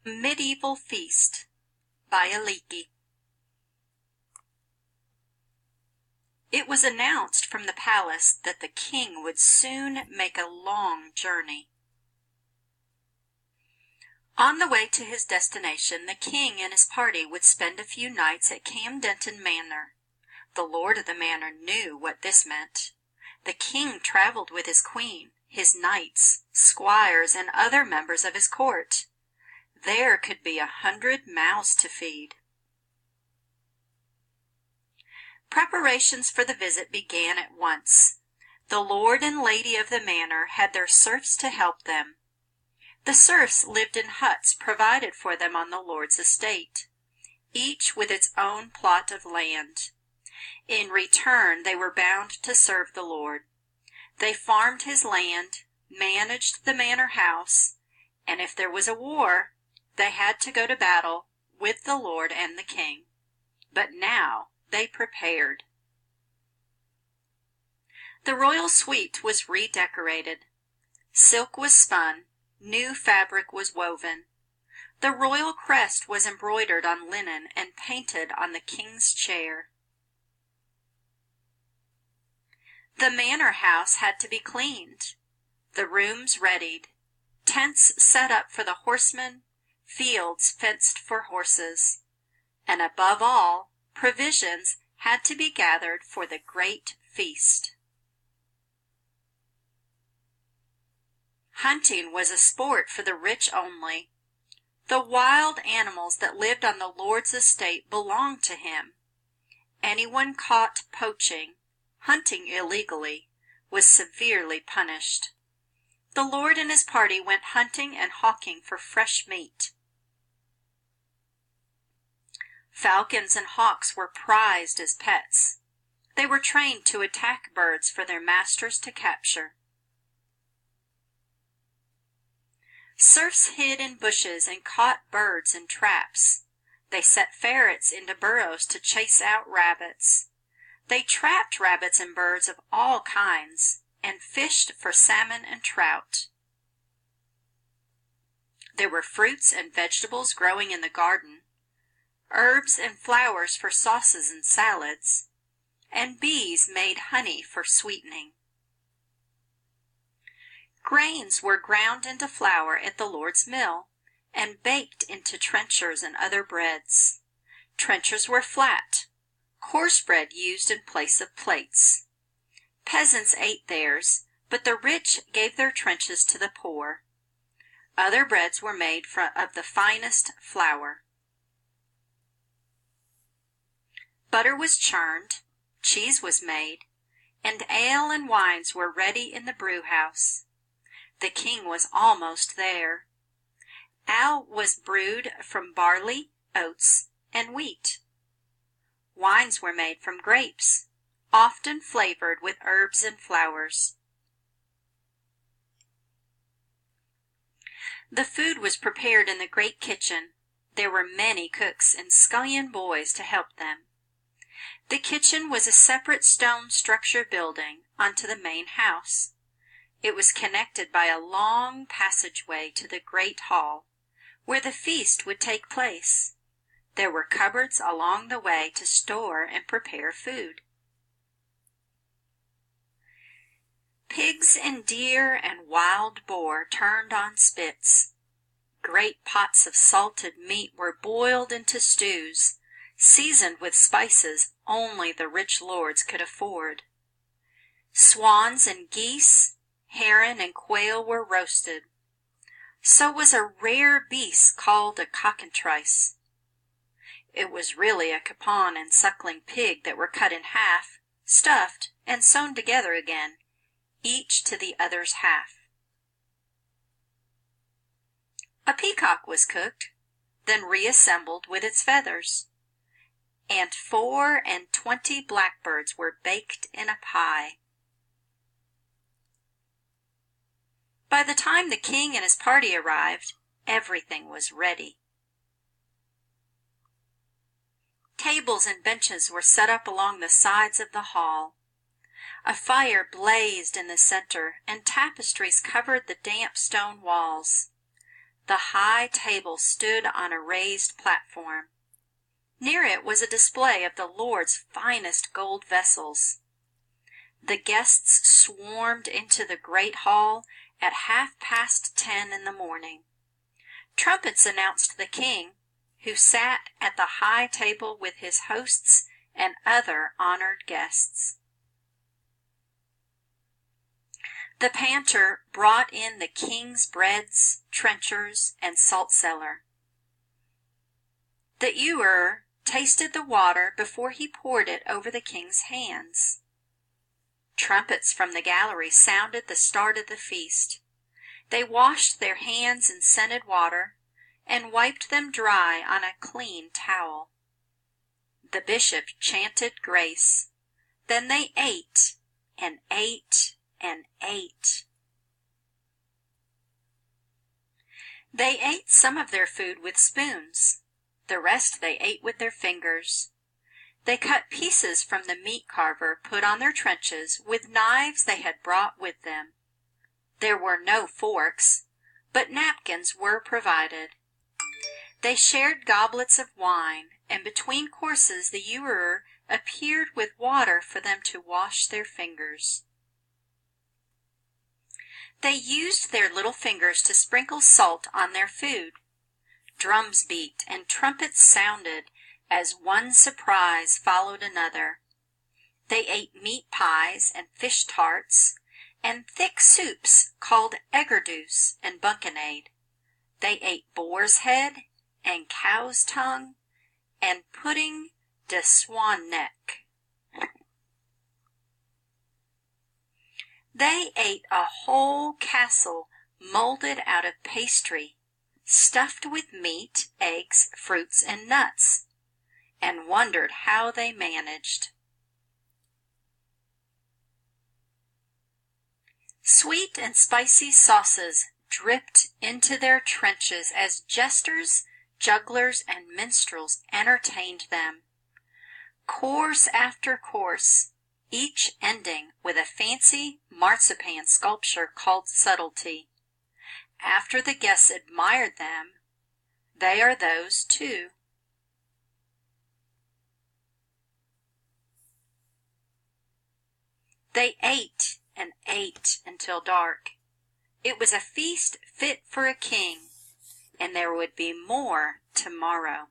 Medieval Feast by Aliki. It was announced from the palace that the king would soon make a long journey. On the way to his destination, the king and his party would spend a few nights at Camdenton Manor. The lord of the manor knew what this meant. The king traveled with his queen, his knights, squires, and other members of his court. There could be 100 mouths to feed. Preparations for the visit began at once. The lord and lady of the manor had their serfs to help them. The serfs lived in huts provided for them on the lord's estate, each with its own plot of land. In return, they were bound to serve the lord. They farmed his land, managed the manor house, and if there was a war, they had to go to battle with the lord and the king. But now they prepared. The royal suite was redecorated. Silk was spun, new fabric was woven. The royal crest was embroidered on linen and painted on the king's chair. The manor house had to be cleaned, the rooms readied, tents set up for the horsemen, fields fenced for horses, and above all, provisions had to be gathered for the great feast. Hunting was a sport for the rich only. The wild animals that lived on the lord's estate belonged to him. Anyone caught poaching, hunting illegally, was severely punished. The lord and his party went hunting and hawking for fresh meat. Falcons and hawks were prized as pets. They were trained to attack birds for their masters to capture. Serfs hid in bushes and caught birds in traps. They set ferrets into burrows to chase out rabbits. They trapped rabbits and birds of all kinds and fished for salmon and trout. There were fruits and vegetables growing in the garden, herbs and flowers for sauces and salads, and bees made honey for sweetening. Grains were ground into flour at the lord's mill and baked into trenchers and other breads. Trenchers were flat, coarse bread used in place of plates. Peasants ate theirs, but the rich gave their trenches to the poor. Other breads were made of the finest flour. Butter was churned, cheese was made, and ale and wines were ready in the brewhouse. The king was almost there. Ale was brewed from barley, oats, and wheat. Wines were made from grapes, often flavored with herbs and flowers. The food was prepared in the great kitchen. There were many cooks and scullion boys to help them. The kitchen was a separate stone structure building onto the main house. It was connected by a long passageway to the great hall, where the feast would take place. There were cupboards along the way to store and prepare food. Pigs and deer and wild boar turned on spits. Great pots of salted meat were boiled into stews, seasoned with spices only the rich lords could afford. Swans and geese, heron and quail were roasted. So was a rare beast called a cockatrice. It was really a capon and suckling pig that were cut in half, stuffed, and sewn together again, each to the other's half. A peacock was cooked, then reassembled with its feathers, and 24 blackbirds were baked in a pie. By the time the king and his party arrived, everything was ready. Tables and benches were set up along the sides of the hall. A fire blazed in the center, and tapestries covered the damp stone walls. The high table stood on a raised platform. Near it was a display of the Lord's finest gold vessels. The guests swarmed into the great hall at 10:30 in the morning. Trumpets announced the king, who sat at the high table with his hosts and other honored guests. The panter brought in the king's breads, trenchers, and salt cellar. The ewer tasted the water before he poured it over the king's hands. Trumpets from the gallery sounded the start of the feast. They washed their hands in scented water and wiped them dry on a clean towel. The bishop chanted grace. Then they ate and ate and ate. They ate some of their food with spoons. The rest they ate with their fingers. They cut pieces from the meat carver put on their trenches with knives they had brought with them. There were no forks, but napkins were provided. They shared goblets of wine, and between courses the ewer appeared with water for them to wash their fingers. They used their little fingers to sprinkle salt on their food. Drums beat and trumpets sounded as one surprise followed another. They ate meat pies and fish tarts and thick soups called eggerdoos and bunkenade. They ate boar's head and cow's tongue and pudding de swan neck. They ate a whole castle molded out of pastry, stuffed with meat, eggs, fruits, and nuts, and wondered how they managed. Sweet and spicy sauces dripped into their trenches as jesters, jugglers, and minstrels entertained them. Course after course, each ending with a fancy marzipan sculpture called subtlety. After the guests admired them, they are those too. They ate and ate until dark. It was a feast fit for a king, and there would be more tomorrow.